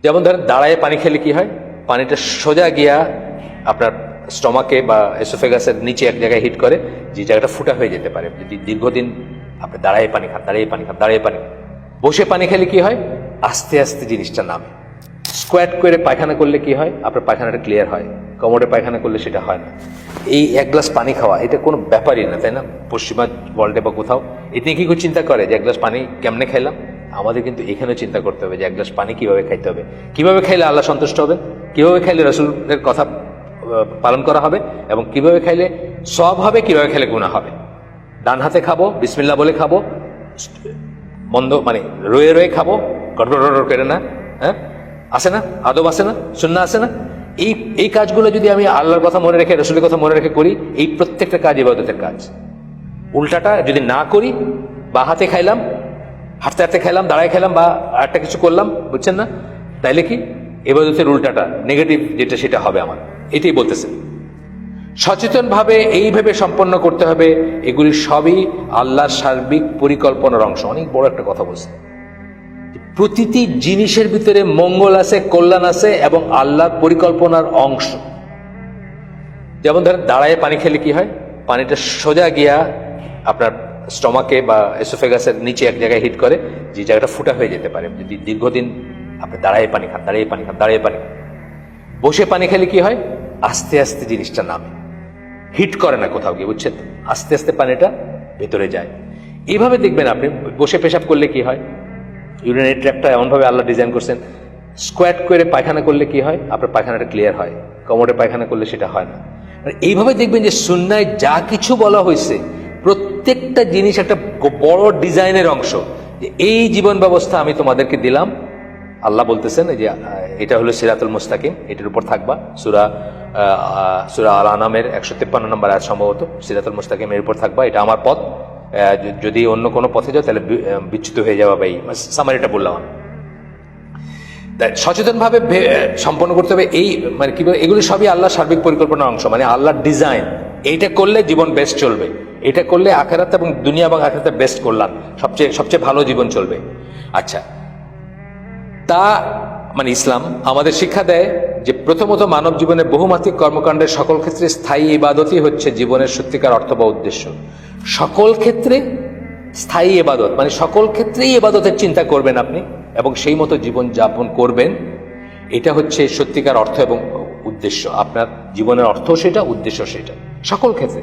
যেমন ধরেন দাঁড়ায় পানি খেলে কি হয়, পানিটা সোজা গিয়া আপনার স্টমাকে বা এসোফেগাসের নিচে এক জায়গায় হিট করে, যে জায়গাটা ফুটা হয়ে যেতে পারে যদি দীর্ঘদিন আপনি দাঁড়ায় পানি খান। বসে পানি খেলে কি হয়, আস্তে আস্তে জিনিসটা নামে। স্কোয়াট করে পায়খানা করলে কি হয়, আপনার পায়খানাটা ক্লিয়ার হয়। কোমরে পায়খানা করলে সেটা হয় না। এই এক গ্লাস পানি খাওয়া এটা কোনো ব্যাপারই না, তাই না? পশ্চিমা ওয়ার্ল্ডে বা কোথাও এতে কি কেউ চিন্তা করে যে এক গ্লাস পানি কেমনে খাইলাম? আমাদের কিন্তু এখানেও চিন্তা করতে হবে যে এক গ্লাস পানি কিভাবে খাইতে হবে, কিভাবে খাইলে আল্লাহ সন্তুষ্ট হবেন, কিভাবে খাইলে রাসূলের কথা পালন করা হবে, এবং কিভাবে খাইলে সওয়াব হবে, কিভাবে খেলে গুনাহ হবে। ডান হাতে খাবো, বিসমিল্লাহ বলে খাবো, মন্দ মানে রয়ে রয়ে খাবো, গড়গড় করে না, হ্যাঁ আসে না, আদব আসে না, সুন্নাহ আসে না। এই কাজগুলো যদি আমি আল্লাহর কথা মনে রেখে, রাসূলের কথা মনে রেখে করি, এই প্রত্যেকটা কাজ ইবাদতের কাজ। উল্টাটা যদি না করি, বা হাতে খাইলাম, হাঁটতে হাঁটতে খাইলাম, দাঁড়ায় খাইলাম, বা আরেকটা কিছু করলাম, বুঝছেন না, তাইলে কি ইবাদতের উল্টাটা নেগেটিভ যেটা সেটা হবে আমার। এটাই বলতেছে সচেতনভাবে এইভাবে সম্পন্ন করতে হবে। এগুলি সবই আল্লাহর সার্বিক পরিকল্পনার অংশ। অনেক বড় একটা কথা বলছে, প্রতিটি জিনিসের ভিতরে মঙ্গল আছে, কল্যাণ আছে, এবং আল্লাহর পরিকল্পনার অংশ। যেমন ধরেন দাঁড়ায় পানি খেলে কি হয়, পানিটা সোজা গিয়া আপনার স্টমাকে বা এসোফেগাসের নিচে এক জায়গায় হিট করে, যে জায়গাটা ফুটা হয়ে যেতে পারে যদি দীর্ঘদিন আপনি দাঁড়ায় পানি খান। বসে পানি খেলে কি হয়, আস্তে আস্তে জিনিসটা নামে, হিট করে না কোথাও গিয়ে, বুঝছেন? আস্তে আস্তে পানিটা ভেতরে যায়। এইভাবে দেখবেন আপনি বসে পেশাব করলে কি হয়, ইউরিনারি ট্র্যাক্টটা এমনভাবে আল্লাহ ডিজাইন করছেন, স্কোয়াট করে পায়খানা করলে কি হয়, আপনার পায়খানাটা ক্লিয়ার হয়। কোমরে পায়খানা করলে সেটা হয় না। মানে এইভাবে দেখবেন যে সুন্নায় যা কিছু বলা হয়েছে, প্রত্যেকটা জিনিস একটা বড় ডিজাইনের অংশ, যে এই জীবন ব্যবস্থা আমি তোমাদেরকে দিলাম। আল্লাহ বলতেছেন যে এটা হলো সিরাতুল মুস্তাকিম, এটার উপর থাকবা। সূরা আল আনামের 153 নম্বর আয়াত সম্ভবত, সিরাতুল মুস্তাকিম এর উপর থাকবা, এটা আমার পথ, যদি অন্য কোনো পথে যাও তাহলে বিচ্যুত হয়ে যাওয়া। বা এই সামারিটা বললাম আমি। সচেতনভাবে সম্পন্ন করতে হবে। এই মানে কি, এগুলি সবই আল্লাহর সার্বিক পরিকল্পনার অংশ, মানে আল্লাহর ডিজাইন। এইটা করলে জীবন বেস্ট চলবে, এটা করলে আখিরাত এবং দুনিয়া এবং আখিরাতে বেস্ট কল্যাণ, সবচেয়ে ভালো জীবন চলবে। আচ্ছা, তা মানে ইসলাম আমাদের শিক্ষা দেয় যে প্রথমত মানব জীবনের বহুমাত্রিক কর্মকাণ্ডের সকল ক্ষেত্রে স্থায়ী ইবাদতই হচ্ছে জীবনের সত্যিকার অর্থ বা উদ্দেশ্য। সকল ক্ষেত্রে স্থায়ী ইবাদত মানে সকল ক্ষেত্রেই ইবাদতের চিন্তা করবেন আপনি, এবং সেই মতো জীবন যাপন করবেন। এটা হচ্ছে সত্যিকার অর্থ এবং উদ্দেশ্য। আপনার জীবনের অর্থ সেটা, উদ্দেশ্য সেটা, সকল ক্ষেত্রে।